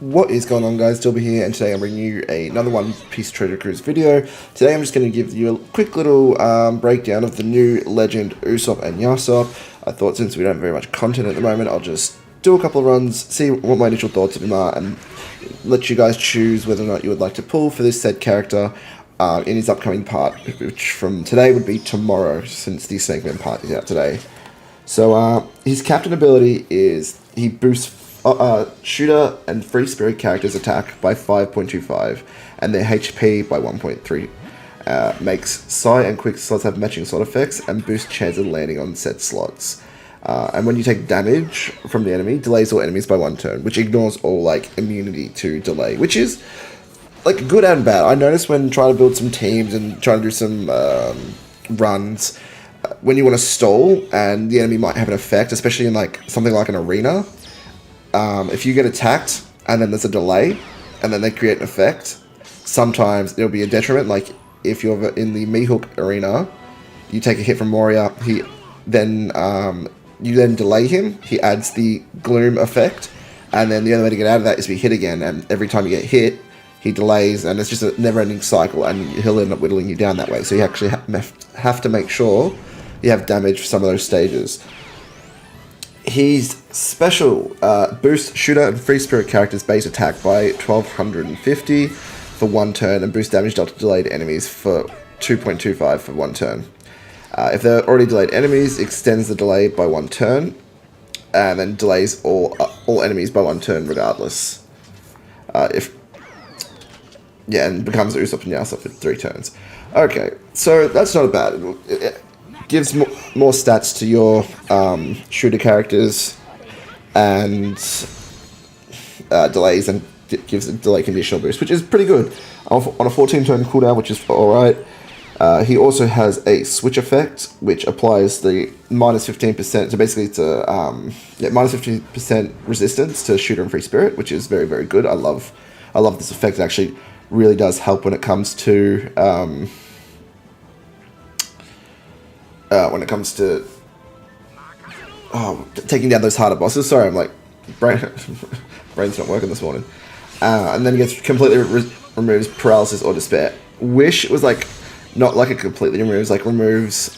What is going on, guys? Dylba here, and today I'm bringing you another One Piece Treasure Cruise video. Today I'm just going to give you a quick little breakdown of the new legend Usopp and Yasopp. I thought since we don't have very much content at the moment, I'll just do a couple of runs, see what my initial thoughts of them are, and let you guys choose whether or not you would like to pull for this said character in his upcoming part, which from today would be tomorrow, since the Snake part is out today. So his captain ability is he boosts shooter and free spirit characters' attack by 5.25 and their HP by 1.3. Makes Psy and Quick slots have matching slot effects and boosts chance of landing on set slots. And when you take damage from the enemy, delays all enemies by 1 turn, which ignores all like immunity to delay, which is like good and bad. I noticed when trying to build some teams and trying to do some runs, when you want to stall and the enemy might have an effect, especially in like something like an arena. If you get attacked and then there's a delay and then they create an effect, sometimes it'll be a detriment. Like if you're in the Mihawk arena, you take a hit from Moria, you then delay him, he adds the gloom effect, and then the only way to get out of that is to be hit again, and every time you get hit, he delays, and it's just a never-ending cycle, and he'll end up whittling you down that way. So you actually have to make sure you have damage for some of those stages. His special boosts shooter and free spirit characters' base attack by 1250 for 1 turn and boosts damage dealt to delayed enemies for 2.25 for 1 turn. If they're already delayed enemies, extends the delay by 1 turn and then delays all enemies by 1 turn regardless. And becomes Usopp and Yasopp for 3 turns. Okay, so that's not bad. It gives more stats to your shooter characters and delays, and gives a delay conditional boost, which is pretty good on a 14 turn cooldown, which is alright. He also has a switch effect, which applies the minus 15%, so basically it's a minus 15% resistance to shooter and free spirit, which is very, very good. I love this effect. It actually really does help when it comes to taking down those harder bosses. Sorry, I'm like, brain's not working this morning. And then he gets completely removes paralysis or despair. Wish was like, not like it completely removes, like removes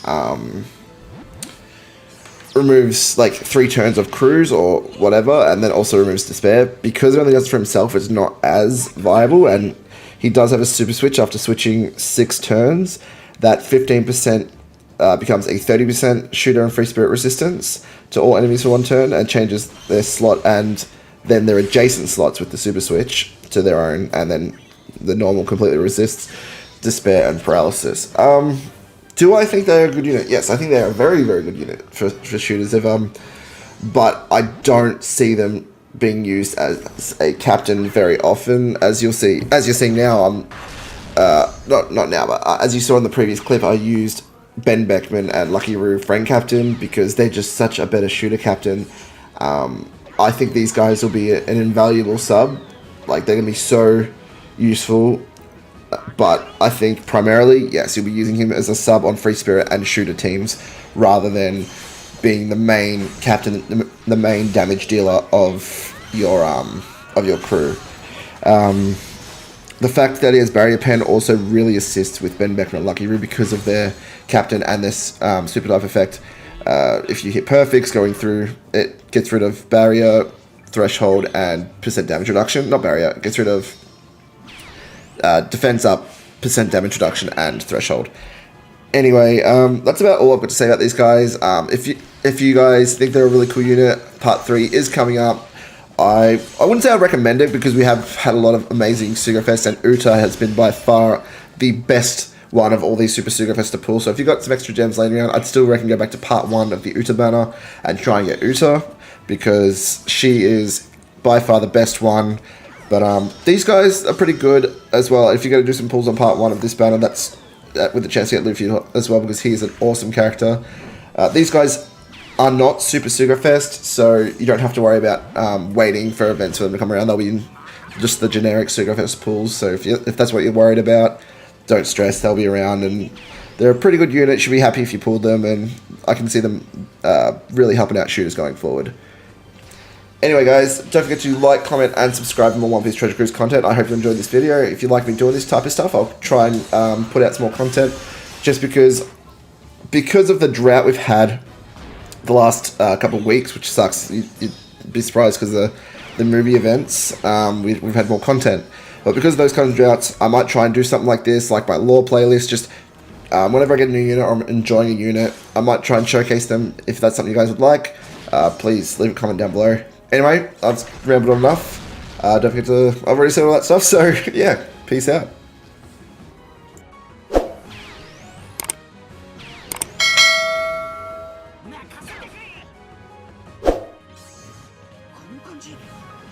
like 3 turns of cruise or whatever, and then also removes despair. Because it only does it for himself, it's not as viable, and he does have a super switch after switching 6 turns. That 15% becomes a 30% shooter and free spirit resistance to all enemies for 1 turn, and changes their slot and then their adjacent slots with the super switch to their own, and then the normal completely resists despair and paralysis. Do I think they're a good unit? Yes, I think they're a very, very good unit for shooters. But I don't see them being used as a captain very often, as you're seeing now. Not now, but as you saw in the previous clip, I used Ben Beckman and Lucky Roo friend captain because they're just such a better shooter captain. I think these guys will be an invaluable sub. Like, they're gonna be so useful. But I think primarily, yes, you'll be using him as a sub on free spirit and shooter teams, rather than being the main captain, the main damage dealer of your crew. The fact that he has Barrier Pen also really assists with Ben Beckman and Lucky Roo because of their captain and this Super Dive effect. If you hit perfects going through, it gets rid of barrier, threshold, and percent damage reduction. Not barrier, it gets rid of defense up, percent damage reduction, and threshold. Anyway, that's about all I've got to say about these guys. If you guys think they're a really cool unit, Part 3 is coming up. I wouldn't say I'd recommend it because we have had a lot of amazing Sugafests, and Uta has been by far the best one of all these Super Sugafests to pull. So if you've got some extra gems laying around, I'd still recommend go back to Part 1 of the Uta banner and try and get Uta, because she is by far the best one. But these guys are pretty good as well. If you're going to do some pulls on Part 1 of this banner, that's with the chance to get Luffy as well, because he is an awesome character. These guys are not Super Sugar Fest, so you don't have to worry about waiting for events for them to come around. They'll be in just the generic Sugar Fest pools, so if that's what you're worried about, don't stress, they'll be around, and they're a pretty good unit. Should be happy if you pulled them, and I can see them really helping out shooters going forward. Anyway guys, don't forget to like, comment, and subscribe for more One Piece Treasure Cruise content. I hope you enjoyed this video. If you like me doing this type of stuff, I'll try and put out some more content, just because of the drought we've had the last couple of weeks, which sucks. You'd be surprised because of the movie events, we've had more content. But because of those kinds of droughts, I might try and do something like this, like my lore playlist. Just whenever I get a new unit or I'm enjoying a unit, I might try and showcase them. If that's something you guys would like, please leave a comment down below. Anyway, I've rambled on enough. Don't forget to, I've already said all that stuff, so yeah, peace out. 아,